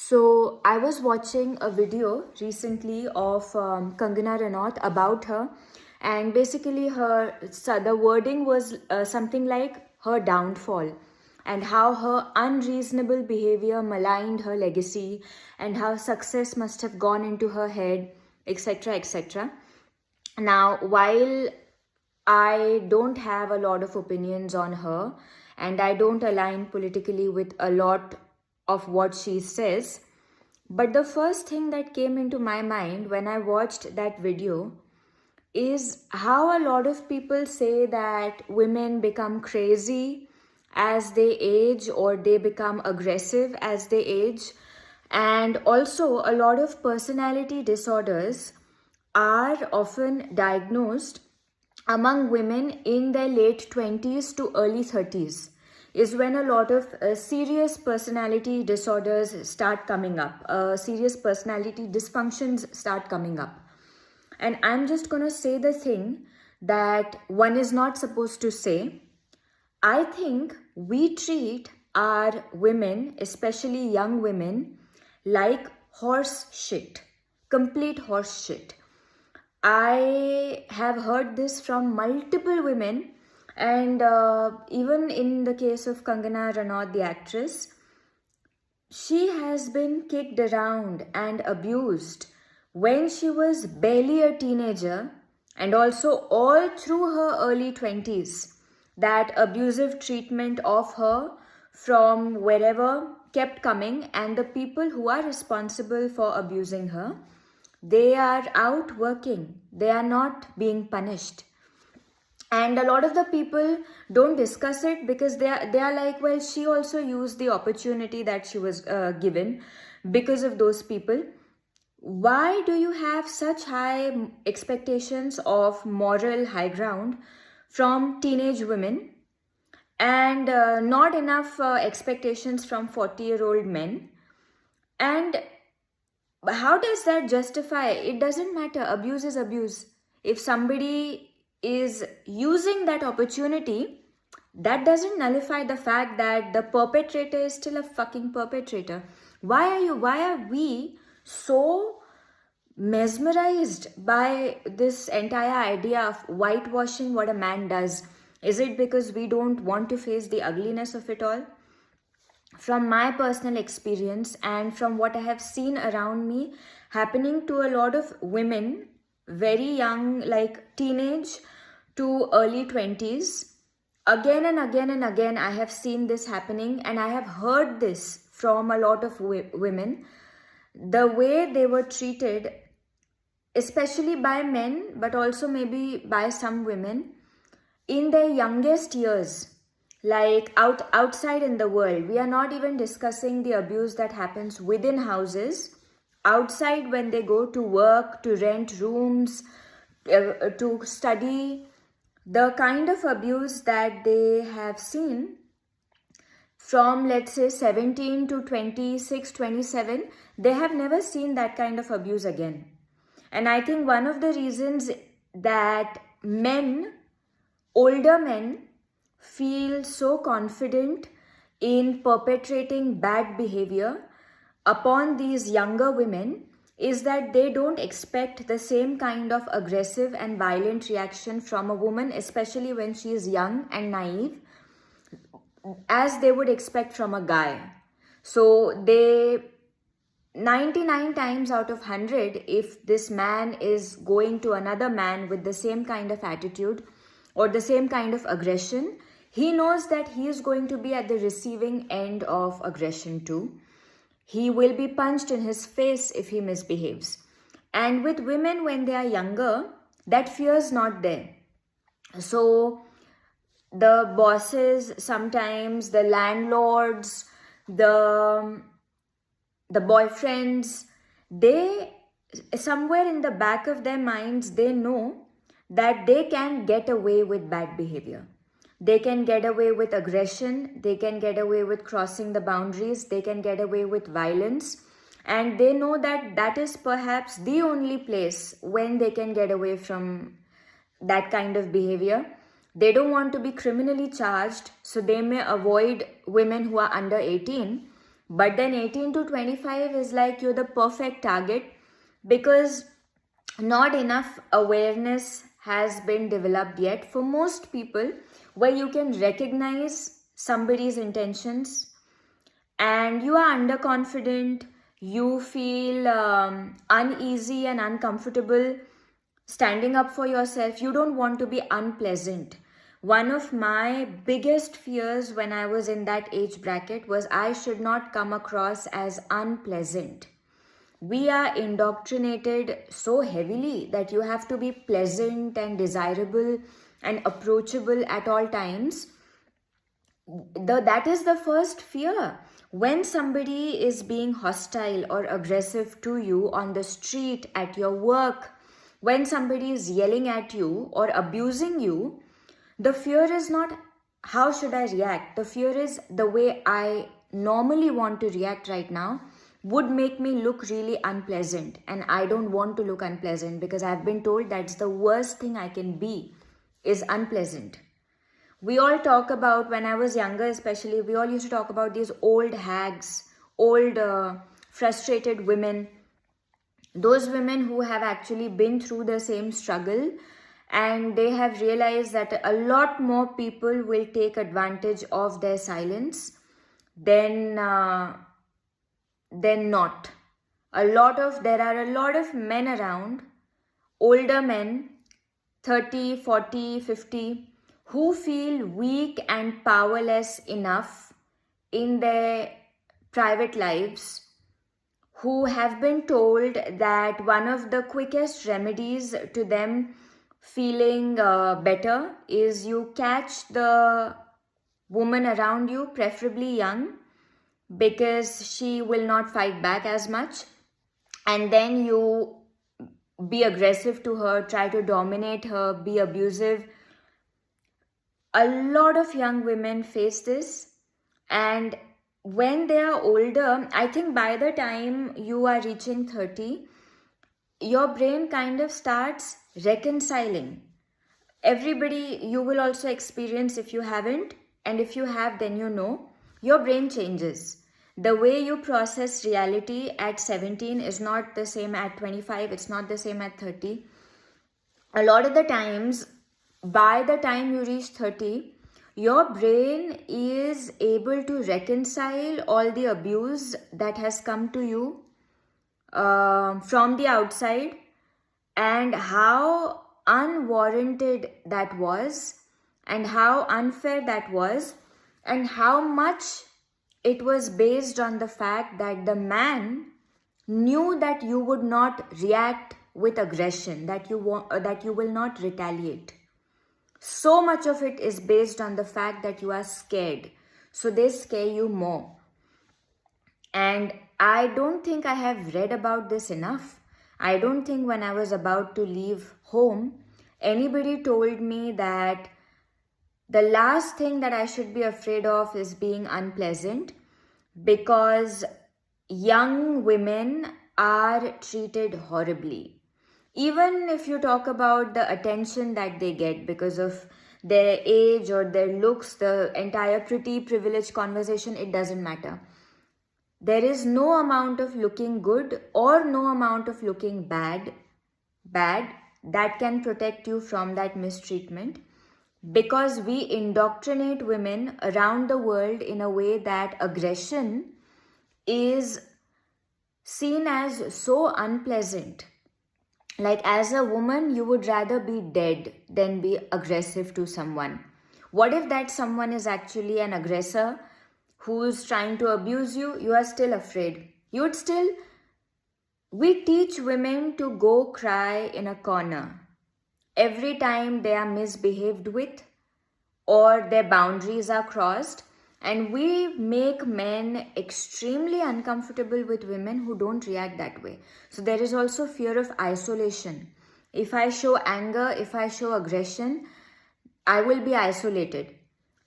So I was watching a video recently of Kangana Ranaut about her, and basically the wording was something like her downfall, and how her unreasonable behavior maligned her legacy, and how success must have gone into her head, etc., etc. Now, while I don't have a lot of opinions on her, and I don't align politically with a lot of what she says. But the first thing that came into my mind when I watched that video is how a lot of people say that women become crazy as they age, or they become aggressive as they age. And also, a lot of personality disorders are often diagnosed among women in their late 20s to early 30s, is when a lot of serious personality disorders start coming up, serious personality dysfunctions start coming up. And I'm just going to say the thing that one is not supposed to say. I think we treat our women, especially young women, like horse shit, complete horse shit. I have heard this from multiple women, and even in the case of Kangana Ranaut, the actress, she has been kicked around and abused when she was barely a teenager, and also all through her early 20s. That abusive treatment of her from wherever kept coming, and the people who are responsible for abusing her, they are out working, they are not being punished. And a lot of the people don't discuss it because they are like, well, she also used the opportunity that she was given because of those people. Why do you have such high expectations of moral high ground from teenage women, and not enough expectations from 40-year-old men? And how does that justify? It doesn't matter. Abuse is abuse. If somebody is using that opportunity, that doesn't nullify the fact that the perpetrator is still a fucking perpetrator. Why are we so mesmerized by this entire idea of whitewashing what a man does? Is it because we don't want to face the ugliness of it all? From my personal experience and from what I have seen around me happening to a lot of women, very young, like teenage to early 20s, again and again and again, I have seen this happening, and I have heard this from a lot of women. The way they were treated, especially by men, but also maybe by some women, in their youngest years, like outside in the world. We are not even discussing the abuse that happens within houses. Outside, when they go to work, to rent rooms, to study, the kind of abuse that they have seen from, let's say, 17 to 26, 27, they have never seen that kind of abuse again. And I think one of the reasons that older men, feel so confident in perpetrating bad behavior upon these younger women is that they don't expect the same kind of aggressive and violent reaction from a woman, especially when she is young and naive, as they would expect from a guy. So they 99 times out of 100, if this man is going to another man with the same kind of attitude or the same kind of aggression, he knows that he is going to be at the receiving end of aggression too. He will be punched in his face if he misbehaves. And with women, when they are younger, that fear is not there. So the bosses, sometimes the landlords, the boyfriends, they, somewhere in the back of their minds, they know that they can get away with bad behavior. They can get away with aggression. They can get away with crossing the boundaries. They can get away with violence. And they know that that is perhaps the only place when they can get away from that kind of behavior. They don't want to be criminally charged, so they may avoid women who are under 18. But then 18 to 25 is like you're the perfect target, because not enough awareness has been developed yet for most people, where you can recognize somebody's intentions, and you are underconfident, you feel uneasy and uncomfortable standing up for yourself, you don't want to be unpleasant. One of my biggest fears when I was in that age bracket was I should not come across as unpleasant. We are indoctrinated so heavily that you have to be pleasant and desirable and approachable at all times. That is the first fear. When somebody is being hostile or aggressive to you on the street, at your work, when somebody is yelling at you or abusing you, the fear is not how should I react. The fear is the way I normally want to react right now would make me look really unpleasant, and I don't want to look unpleasant because I've been told that's the worst thing I can be, is unpleasant. We all talk about, when I was younger especially, we all used to talk about these old hags, old frustrated women, those women who have actually been through the same struggle, and they have realized that a lot more people will take advantage of their silence than not. There are a lot of men around, older men, 30, 40, 50, who feel weak and powerless enough in their private lives, who have been told that one of the quickest remedies to them feeling better is you catch the woman around you, preferably young, because she will not fight back as much, and then you be aggressive to her, try to dominate her, be abusive. A lot of young women face this, and when they are older, I think by the time you are reaching 30, your brain kind of starts reconciling. Everybody, you will also experience, if you haven't, and if you have, then you know, your brain changes. The way you process reality at 17 is not the same at 25, it's not the same at 30. A lot of the times, by the time you reach 30, your brain is able to reconcile all the abuse that has come to you from the outside, and how unwarranted that was, and how unfair that was, and how much it was based on the fact that the man knew that you would not react with aggression, that you will not retaliate. So much of it is based on the fact that you are scared, so they scare you more. And I don't think I have read about this enough. I don't think when I was about to leave home, anybody told me that the last thing that I should be afraid of is being unpleasant, because young women are treated horribly. Even if you talk about the attention that they get because of their age or their looks, the entire pretty privilege conversation, it doesn't matter. There is no amount of looking good or no amount of looking bad that can protect you from that mistreatment, because we indoctrinate women around the world in a way that aggression is seen as so unpleasant. Like, as a woman, you would rather be dead than be aggressive to someone. What if that someone is actually an aggressor who's trying to abuse you? You are still afraid. We teach women to go cry in a corner every time they are misbehaved with or their boundaries are crossed. And we make men extremely uncomfortable with women who don't react that way. So there is also fear of isolation. If I show anger, if I show aggression, I will be isolated.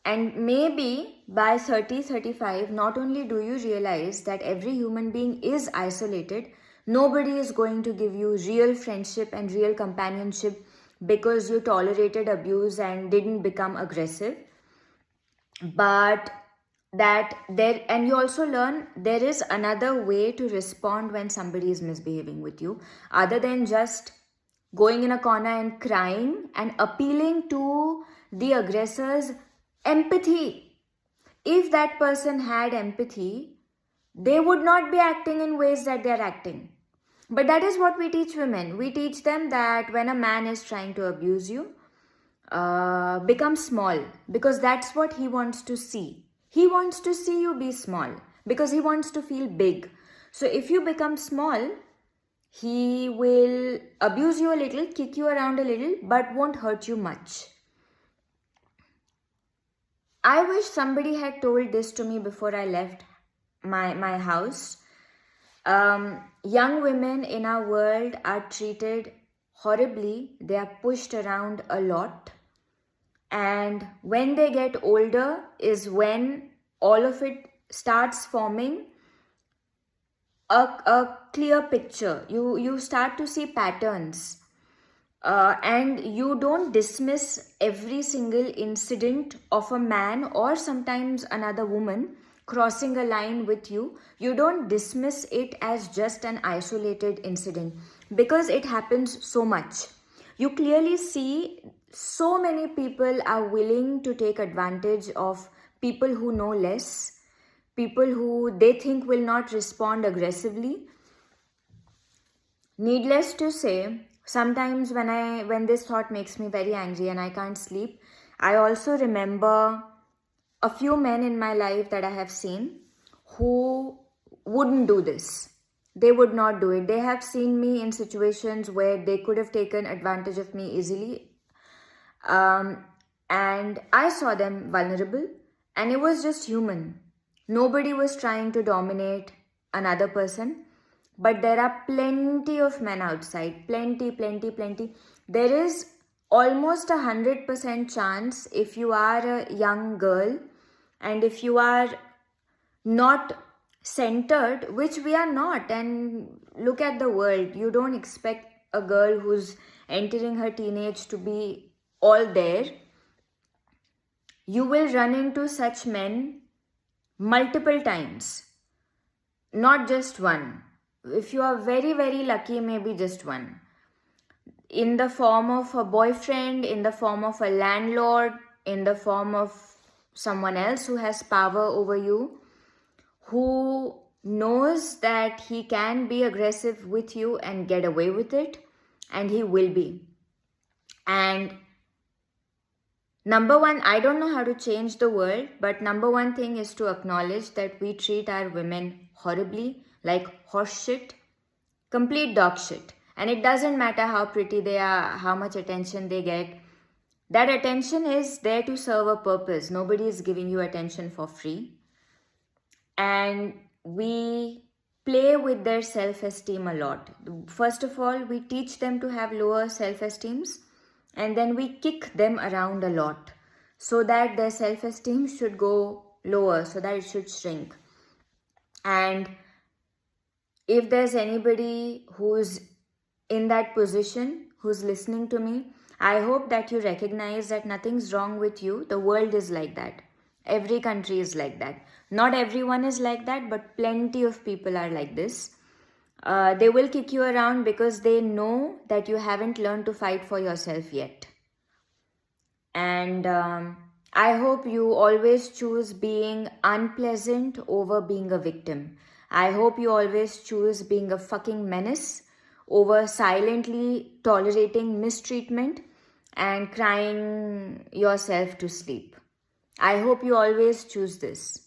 And maybe by 30, 35, not only do you realize that every human being is isolated, nobody is going to give you real friendship and real companionship because you tolerated abuse and didn't become aggressive. But that there, and you also learn there is another way to respond when somebody is misbehaving with you, other than just going in a corner and crying and appealing to the aggressor's empathy. If that person had empathy, they would not be acting in ways that they are acting. But that is what we teach women. We teach them that when a man is trying to abuse you, become small, because that's what he wants to see. He wants to see you be small because he wants to feel big. So if you become small, he will abuse you a little, kick you around a little, but won't hurt you much. I wish somebody had told this to me before I left my house. Young women in our world are treated horribly. They are pushed around a lot. And when they get older is when all of it starts forming a clear picture. You start to see patterns. And you don't dismiss every single incident of a man or sometimes another woman crossing a line with you. You don't dismiss it as just an isolated incident, because it happens so much. You clearly see so many people are willing to take advantage of people who know less, people who they think will not respond aggressively. Needless to say, sometimes when this thought makes me very angry and I can't sleep, I also remember a few men in my life that I have seen who wouldn't do this. They would not do it. They have seen me in situations where they could have taken advantage of me easily. And I saw them vulnerable, and it was just human. Nobody was trying to dominate another person. But there are plenty of men outside. Plenty. There is almost 100% chance, if you are a young girl and if you are not centered, which we are not, and look at the world, you don't expect a girl who's entering her teenage to be all there. You will run into such men multiple times, not just one. If you are very, very lucky, maybe just one. In the form of a boyfriend, in the form of a landlord, in the form of someone else who has power over you, who knows that he can be aggressive with you and get away with it, and he will be. And number one, I don't know how to change the world, but number one thing is to acknowledge that we treat our women horribly, like horse shit, complete dog shit. And it doesn't matter how pretty they are, how much attention they get. That attention is there to serve a purpose. Nobody is giving you attention for free. And we play with their self-esteem a lot. First of all, we teach them to have lower self-esteems, and then we kick them around a lot so that their self-esteem should go lower, so that it should shrink. And if there's anybody who's in that position, who's listening to me, I hope that you recognize that nothing's wrong with you. The world is like that. Every country is like that. Not everyone is like that, but plenty of people are like this. They will kick you around because they know that you haven't learned to fight for yourself yet. And I hope you always choose being unpleasant over being a victim. I hope you always choose being a fucking menace over silently tolerating mistreatment and crying yourself to sleep. I hope you always choose this.